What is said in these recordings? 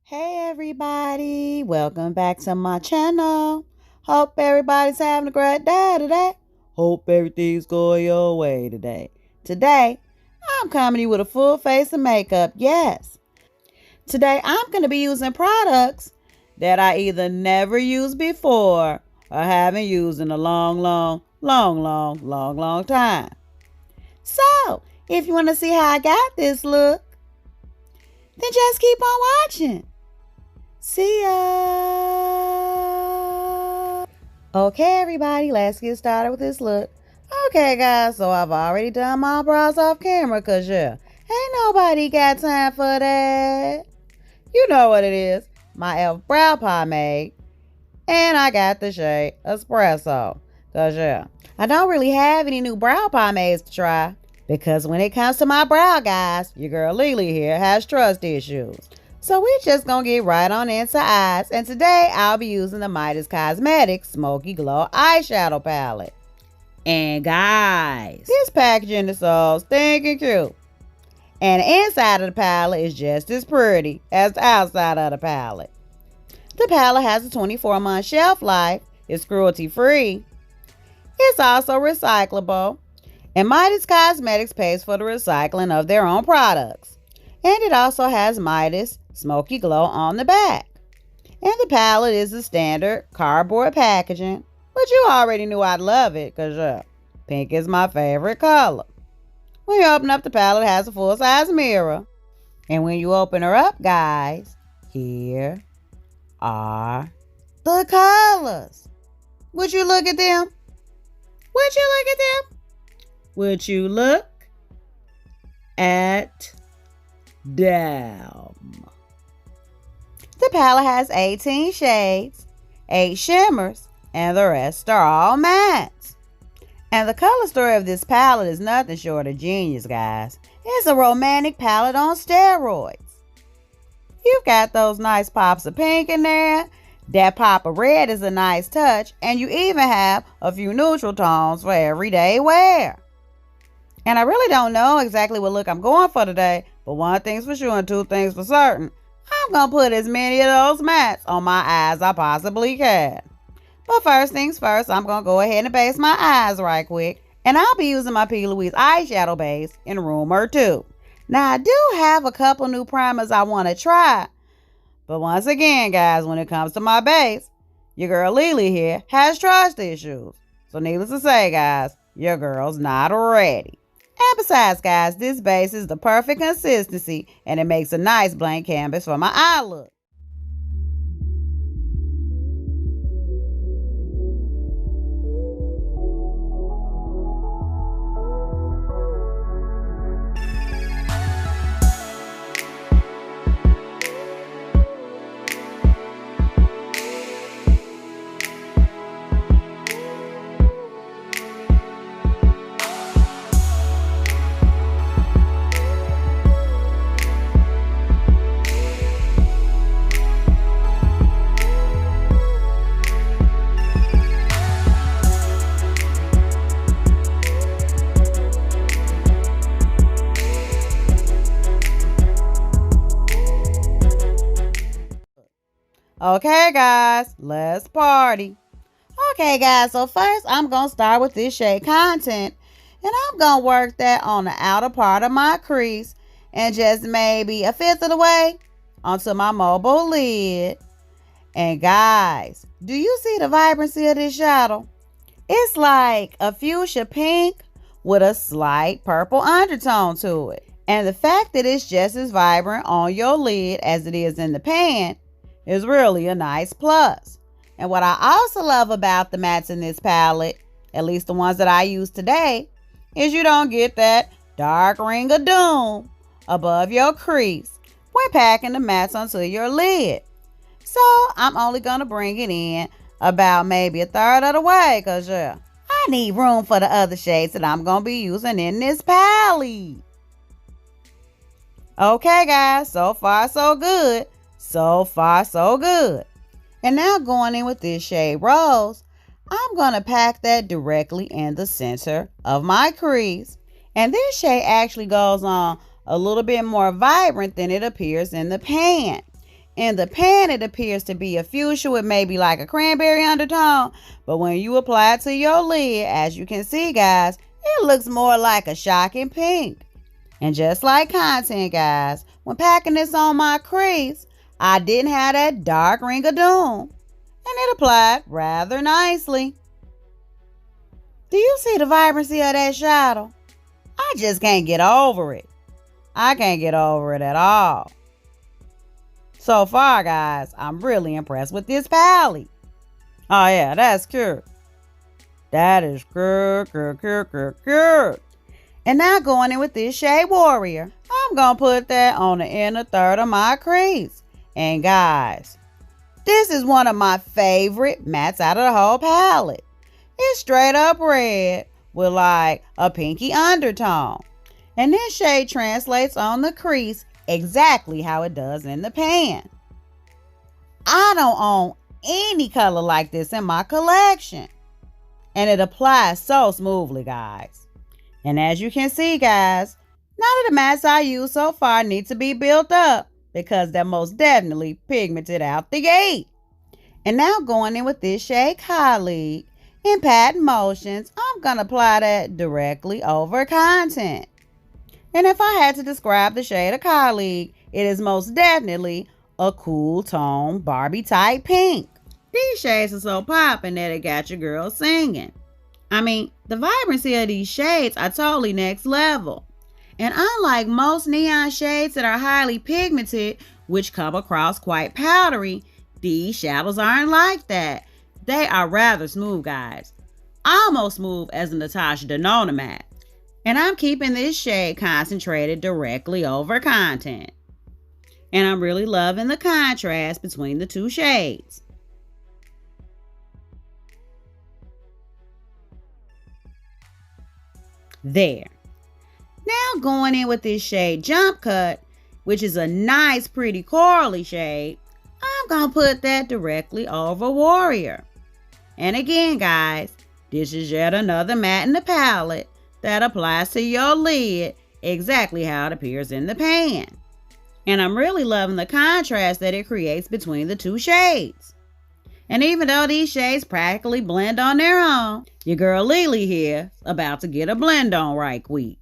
Hey everybody, welcome back to my channel. Hope everybody's having a great day today. Hope everything's going your way today. Today, I'm coming to you with a full face of makeup, yes. Today, I'm going to be using products that I either never used before or haven't used in a long time. So, if you want to see how I got this look, then just keep on watching. See ya! Okay, everybody, let's get started with this look. Okay, guys, so I've already done my brows off camera, cause ain't nobody got time for that. You know what it is, my e.l.f. brow pomade, and I got the shade Espresso, cause I don't really have any new brow pomades to try, because when it comes to my brow, guys, your girl Lily here has trust issues. So we're just going to get right on into eyes. And today I'll be using the Midas Cosmetics Smoky Glow Eyeshadow Palette. And guys, this packaging is so stinking cute. And the inside of the palette is just as pretty as the outside of the palette. The palette has a 24-month shelf life. It's cruelty free. It's also recyclable. And Midas Cosmetics pays for the recycling of their own products. And it also has Midas Smoky Glow on the back. And the palette is the standard cardboard packaging, but you already knew I'd love it because pink is my favorite color. When you open up the palette, it has a full-size mirror. And when you open her up, guys, here are the colors. Would you look at them? Would you look at them? Would you look at them? The palette has 18 shades, 8 shimmers, and the rest are all mattes. And the color story of this palette is nothing short of genius, guys. It's a romantic palette on steroids. You've got those nice pops of pink in there. That pop of red is a nice touch, and you even have a few neutral tones for everyday wear. And I really don't know exactly what look I'm going for today, but one thing's for sure and two things for certain. I'm going to put as many of those mattes on my eyes as I possibly can. But first things first, I'm going to go ahead and base my eyes right quick. And I'll be using my P. Louise eyeshadow base in Rumor 2. Now, I do have a couple new primers I want to try. But once again, guys, when it comes to my base, your girl Lily here has trust issues. So needless to say, guys, your girl's not ready. And besides, guys, this base is the perfect consistency and it makes a nice blank canvas for my eye look. Okay, guys, let's party. Okay, guys, so first I'm going to start with this shade Content. And I'm going to work that on the outer part of my crease and just maybe a fifth of the way onto my mobile lid. And guys, do you see the vibrancy of this shadow? It's like a fuchsia pink with a slight purple undertone to it. And the fact that it's just as vibrant on your lid as it is in the pan is really a nice plus. And what I also love about the mattes in this palette, at least the ones that I use today, is you don't get that dark ring of doom above your crease when packing the mattes onto your lid. So I'm only going to bring it in about maybe a third of the way because I need room for the other shades that I'm going to be using in this palette. Okay, guys, so far so good. So far, so good. And now going in with this shade Rose, I'm going to pack that directly in the center of my crease. And this shade actually goes on a little bit more vibrant than it appears in the pan. In the pan, it appears to be a fuchsia with maybe like a cranberry undertone, but when you apply it to your lid, as you can see, guys, it looks more like a shocking pink. And just like content, guys, when packing this on my crease, I didn't have that dark ring of doom, and it applied rather nicely. Do you see the vibrancy of that shadow? I just can't get over it. I can't get over it at all. So far, guys, I'm really impressed with this palette. Oh yeah, that's good. That is good. And now going in with this shade Warrior, I'm going to put that on the inner third of my crease. And guys, this is one of my favorite mattes out of the whole palette. It's straight up red with like a pinky undertone. And this shade translates on the crease exactly how it does in the pan. I don't own any color like this in my collection. And it applies so smoothly, guys. And as you can see, guys, none of the mattes I use so far need to be built up because they're most definitely pigmented out the gate. And now going in with this shade Colleague, in Patent Motions, I'm going to apply that directly over content. And if I had to describe the shade of Colleague, it is most definitely a cool tone Barbie type pink. These shades are so popping that it got your girl singing. I mean, the vibrancy of these shades are totally next level. And unlike most neon shades that are highly pigmented, which come across quite powdery, these shadows aren't like that. They are rather smooth, guys. Almost smooth as a Natasha Denona matte. And I'm keeping this shade concentrated directly over content. And I'm really loving the contrast between the two shades. There. Now going in with this shade Jump Cut, which is a nice pretty corally shade, I'm going to put that directly over Warrior. And again, guys, this is yet another matte in the palette that applies to your lid exactly how it appears in the pan. And I'm really loving the contrast that it creates between the two shades. And even though these shades practically blend on their own, your girl Lily here is about to get a blend on right quick.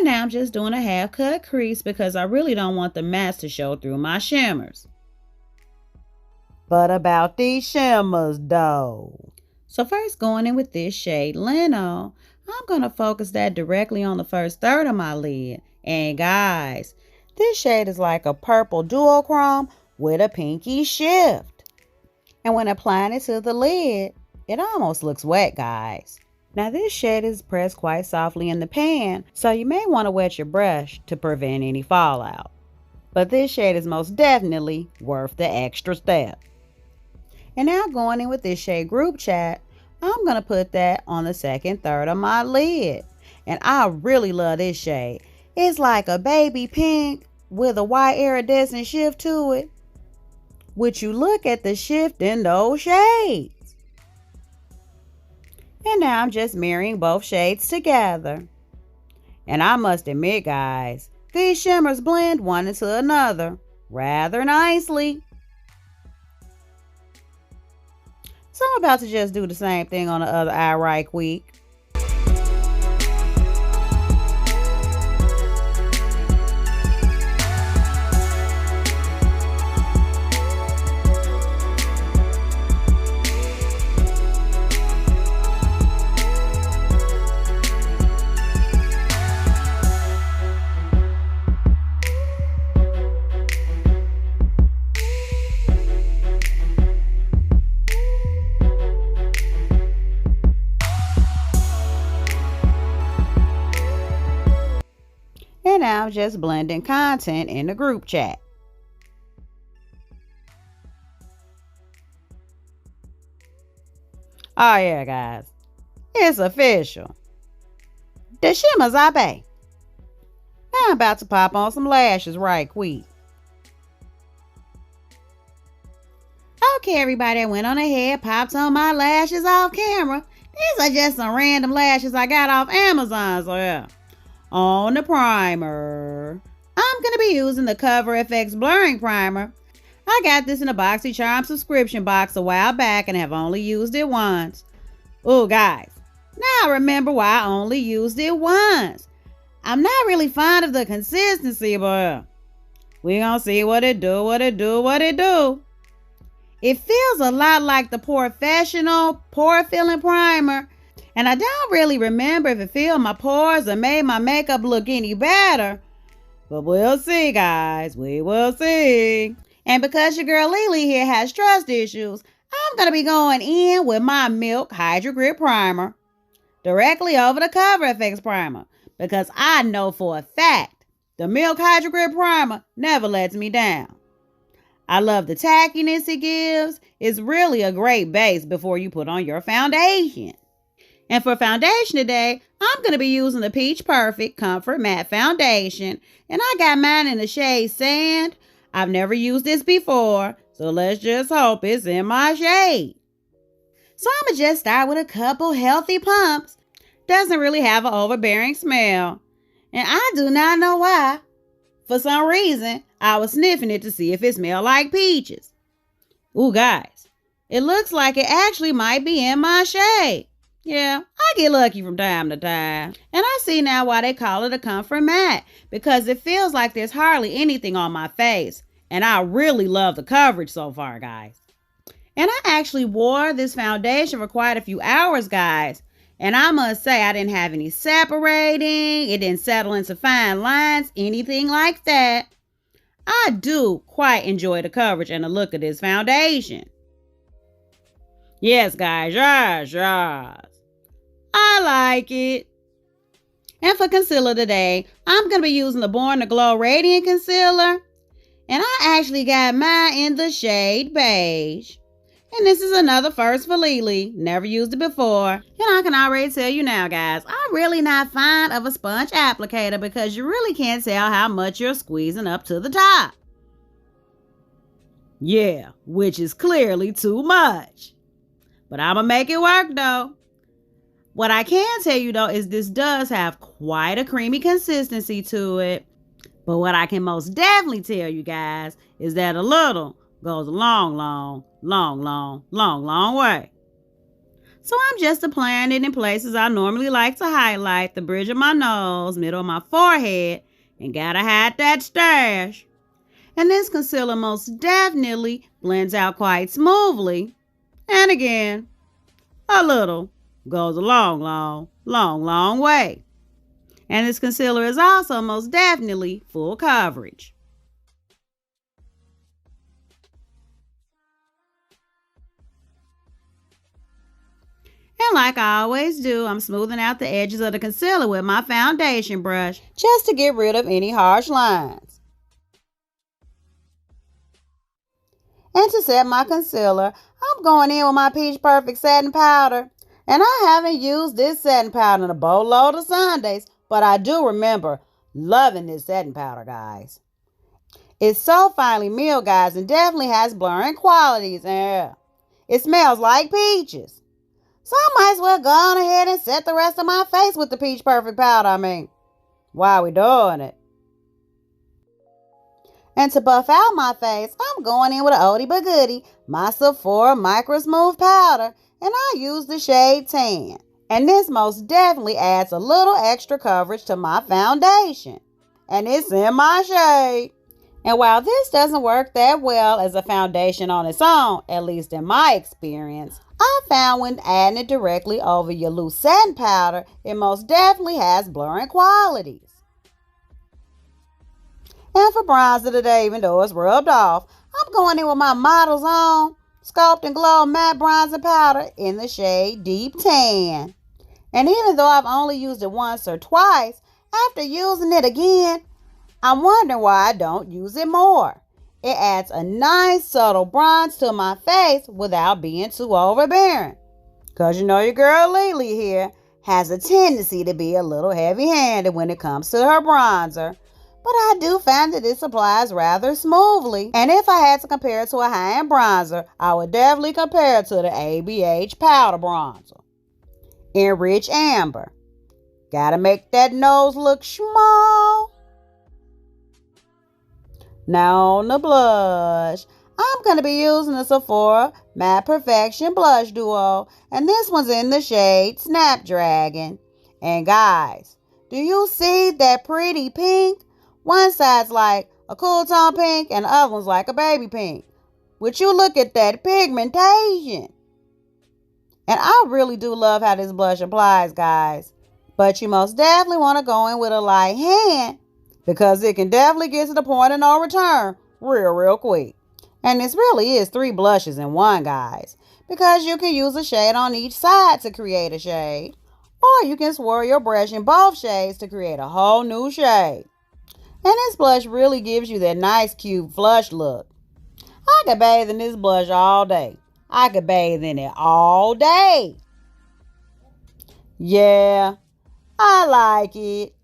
Now I'm just doing a half cut crease because I really don't want the mattes to show through my shimmers. But about these shimmers though. So first going in with this shade Leno, I'm going to focus that directly on the first third of my lid. And guys, this shade is like a purple duochrome with a pinky shift. And when applying it to the lid, it almost looks wet, guys. Now this shade is pressed quite softly in the pan, so you may want to wet your brush to prevent any fallout. But this shade is most definitely worth the extra step. And now going in with this shade Group Chat, I'm going to put that on the second third of my lid. And I really love this shade. It's like a baby pink with a white iridescent shift to it. Would you look at the shift in those shades? And now I'm just mirroring both shades together. And I must admit, guys, these shimmers blend one into another rather nicely. So I'm about to just do the same thing on the other eye right quick. now I'm just blending content in the group chat. Oh yeah, guys. It's official. The shimmer's Abe. Now I'm about to pop on some lashes right quick. Okay, everybody, I went on ahead, popped on my lashes off camera. These are just some random lashes I got off Amazon, so yeah. On the primer, I'm going to be using the Cover FX Blurring Primer. I got this in a BoxyCharm subscription box a while back and have only used it once. Oh, guys, now I remember why I only used it once. I'm not really fond of the consistency, but we gonna see what it do. It feels a lot like the Professional Pore Filling Primer, and I don't really remember if it filled my pores or made my makeup look any better. But we'll see, guys. We will see. And because your girl Lily here has trust issues, I'm going to be going in with my Milk Hydro Grip Primer directly over the Cover FX Primer, because I know for a fact the Milk Hydro Grip Primer never lets me down. I love the tackiness it gives. It's really a great base before you put on your foundation. And for foundation today, I'm going to be using the Peach Perfect Comfort Matte Foundation. And I got mine in the shade Sand. I've never used this before, so let's just hope it's in my shade. So I'm going to just start with a couple healthy pumps. Doesn't really have an overbearing smell. And I do not know why. For some reason, I was sniffing it to see if it smelled like peaches. Ooh, guys, it looks like it actually might be in my shade. Yeah, I get lucky from time to time. And I see now why they call it a comfort matte, because it feels like there's hardly anything on my face. And I really love the coverage so far, guys. And I actually wore this foundation for quite a few hours, guys. And I must say, I didn't have any separating. It didn't settle into fine lines, anything like that. I do quite enjoy the coverage and the look of this foundation. Yes, guys, yes. I like it. And for concealer today, I'm going to be using the Born to Glow Radiant Concealer. And I actually got mine in the shade Beige. And this is another first for Lily. Never used it before. And I can already tell you now, guys, I'm really not fond of a sponge applicator because you really can't tell how much you're squeezing up to the top. Yeah, which is clearly too much. But I'm going to make it work, though. What I can tell you, though, is this does have quite a creamy consistency to it. But what I can most definitely tell you guys is that a little goes a long way. So I'm just applying it in places I normally like to highlight: the bridge of my nose, middle of my forehead, and gotta hide that stash. And this concealer most definitely blends out quite smoothly. And again, a little goes a long way. And this concealer is also most definitely full coverage. And like I always do, I'm smoothing out the edges of the concealer with my foundation brush just to get rid of any harsh lines. And to set my concealer, I'm going in with my Peach Perfect setting powder. And I haven't used this setting powder in a boatload of Sundays, but I do remember loving this setting powder, guys. It's so finely milled, guys, and definitely has blurring qualities. And it smells like peaches. So I might as well go on ahead and set the rest of my face with the Peach Perfect powder. While we doing it. And to buff out my face, I'm going in with an oldie but goodie, my Sephora Micro Smooth Powder, and I use the shade Tan. And this most definitely adds a little extra coverage to my foundation. And it's in my shade. And while this doesn't work that well as a foundation on its own, at least in my experience, I found when adding it directly over your loose setting powder, it most definitely has blurring qualities. And for bronzer today, even though it's rubbed off, I'm going in with my Model's Own Sculpt and Glow Matte Bronzer Powder in the shade Deep Tan. And even though I've only used it once or twice, after using it again, I'm wondering why I don't use it more. It adds a nice subtle bronze to my face without being too overbearing. Because you know your girl Lily here has a tendency to be a little heavy-handed when it comes to her bronzer. But I do find that this applies rather smoothly. And if I had to compare it to a high-end bronzer, I would definitely compare it to the ABH powder bronzer. Enrich Amber. Gotta make that nose look small. Now on the blush, I'm going to be using the Sephora Matte Perfection Blush Duo. And this one's in the shade Snapdragon. And guys, do you see that pretty pink? One side's like a cool tone pink and the other one's like a baby pink. Would you look at that pigmentation? And I really do love how this blush applies, guys. But you most definitely want to go in with a light hand because it can definitely get to the point of no return real quick. And this really is 3 blushes in one, guys, because you can use a shade on each side to create a shade, or you can swirl your brush in both shades to create a whole new shade. And this blush really gives you that nice, cute, flush look. I could bathe in this blush all day. I could bathe in it all day. Yeah, I like it.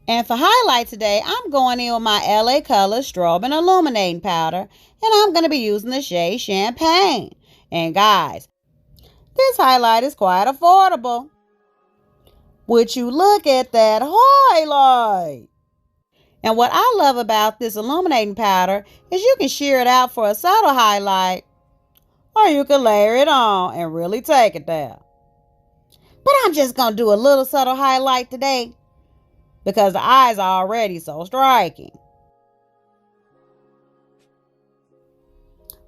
And for highlight today, I'm going in with my LA Colors Strobe and Illuminating Powder. And I'm going to be using the shade Champagne. And guys, this highlight is quite affordable. Would you look at that highlight? And what I love about this illuminating powder is you can sheer it out for a subtle highlight, or you can layer it on and really take it there. But I'm just going to do a little subtle highlight today because the eyes are already so striking.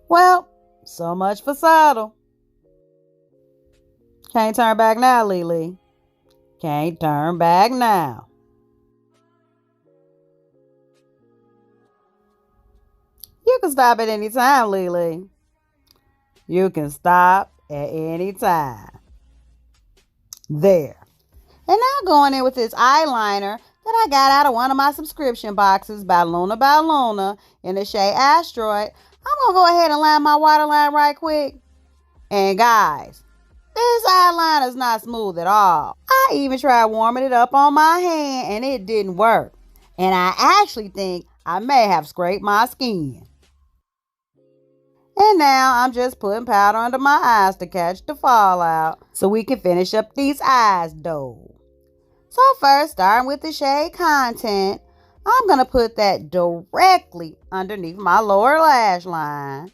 Well, so much for subtle. Can't turn back now, Lily. Can't turn back now. You can stop at any time, Lily. You can stop at any time. There. And now going in with this eyeliner that I got out of one of my subscription boxes by Luna in the shade Asteroid. I'm going to go ahead and line my waterline right quick. And guys, this eyeliner is not smooth at all. I even tried warming it up on my hand and it didn't work. And I actually think I may have scraped my skin. And now I'm just putting powder under my eyes to catch the fallout so we can finish up these eyes though. So first, starting with the shade Content, I'm going to put that directly underneath my lower lash line.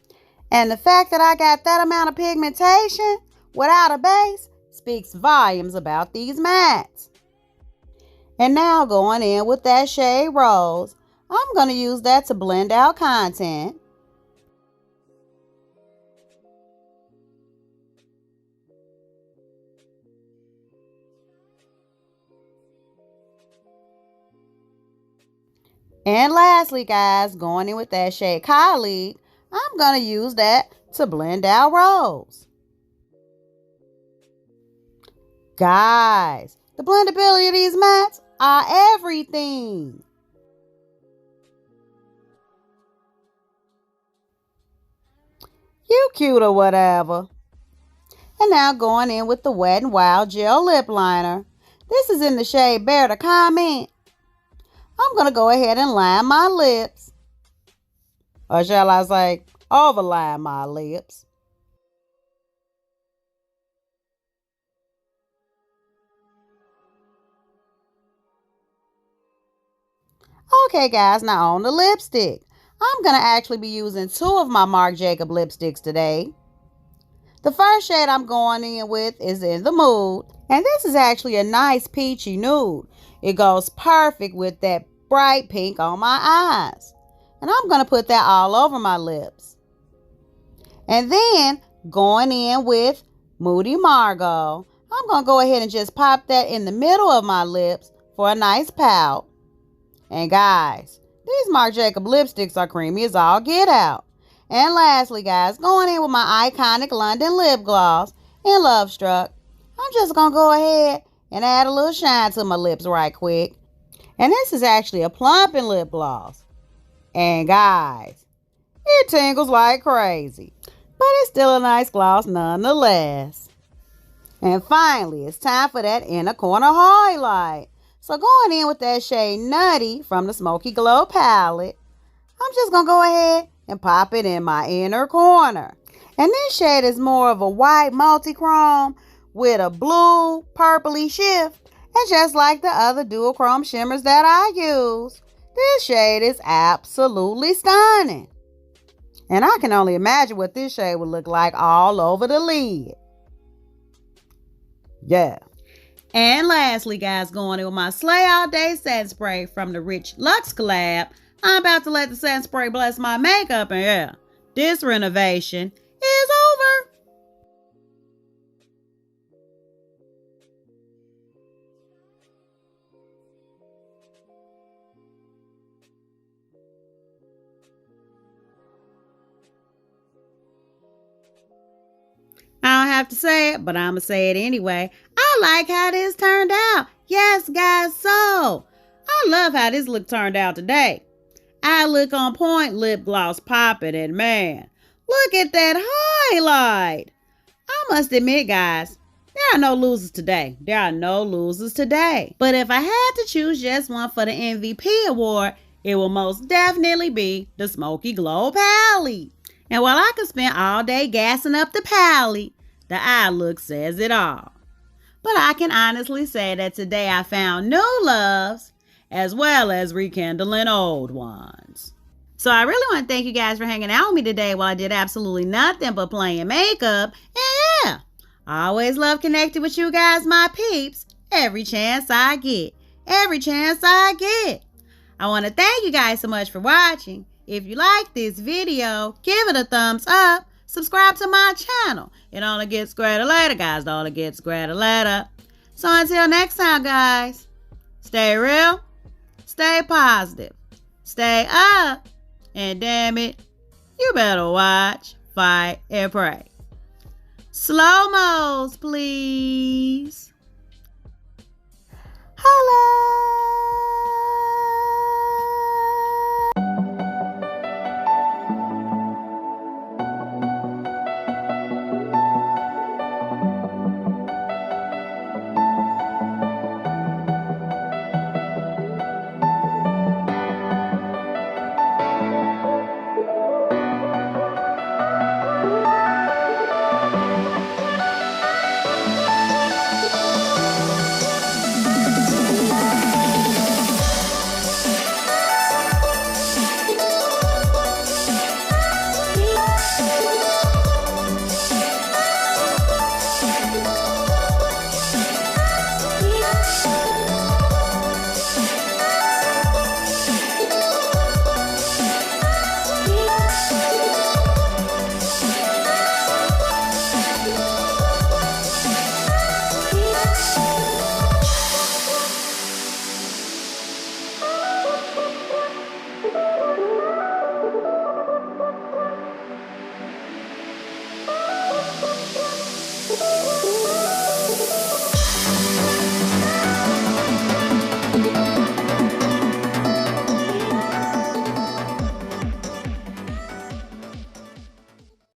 And the fact that I got that amount of pigmentation without a base speaks volumes about these mattes. And now going in with that shade Rose, I'm going to use that to blend out Content. And lastly, guys, going in with that shade Colleague, I'm going to use that to blend out Rose. Guys, the blendability of these mattes are everything. You cute or whatever. And now going in with the Wet n Wild Gel Lip Liner. This is in the shade Bear to Comment. I'm going to go ahead and line my lips. Or shall I say, overline my lips. Okay, guys, now on the lipstick. I'm going to actually be using 2 of my Marc Jacob lipsticks today. The first shade I'm going in with is In the Mood. And this is actually a nice peachy nude. It goes perfect with that bright pink on my eyes. And I'm going to put that all over my lips. And then going in with Moody Margot. I'm going to go ahead and just pop that in the middle of my lips for a nice pout. And guys, these Marc Jacob lipsticks are creamy as all get out. And lastly, guys, going in with my iconic London lip gloss in Love Struck. I'm just going to go ahead and add a little shine to my lips right quick. And this is actually a plumping lip gloss. And guys, it tingles like crazy. But it's still a nice gloss nonetheless. And finally, it's time for that inner corner highlight. So going in with that shade Nutty from the Smoky Glow palette, I'm just going to go ahead and pop it in my inner corner. And this shade is more of a white multi-chrome with a blue purpley shift. And just like the other dual chrome shimmers that I use, this shade is absolutely stunning. And I can only imagine what this shade would look like all over the lid. Yeah. And lastly, guys, going in with my Slay All Day setting spray from the Rich Luxe collab, I'm about to let the setting spray bless my makeup, and yeah, this renovation is over. I don't have to say it, but I'm going to say it anyway. I like how this turned out. Yes, guys, so I love how this look turned out today. I look on point, lip gloss popping, and man, look at that highlight. I must admit, guys, there are no losers today. There are no losers today. But if I had to choose just one for the MVP award, it will most definitely be the Smoky Glow palette. And while I could spend all day gassing up the palette, the eye look says it all. But I can honestly say that today I found new loves as well as rekindling old ones. So I really want to thank you guys for hanging out with me today while I did absolutely nothing but playing makeup. And yeah, I always love connecting with you guys, my peeps, every chance I get. Every chance I get. I want to thank you guys so much for watching. If you like this video, give it a thumbs up. Subscribe to my channel. It only gets greater later, guys. It only gets greater later. So until next time, guys, stay real, stay positive, stay up, and damn it, you better watch, fight, and pray. Slow-mos, please. Holla!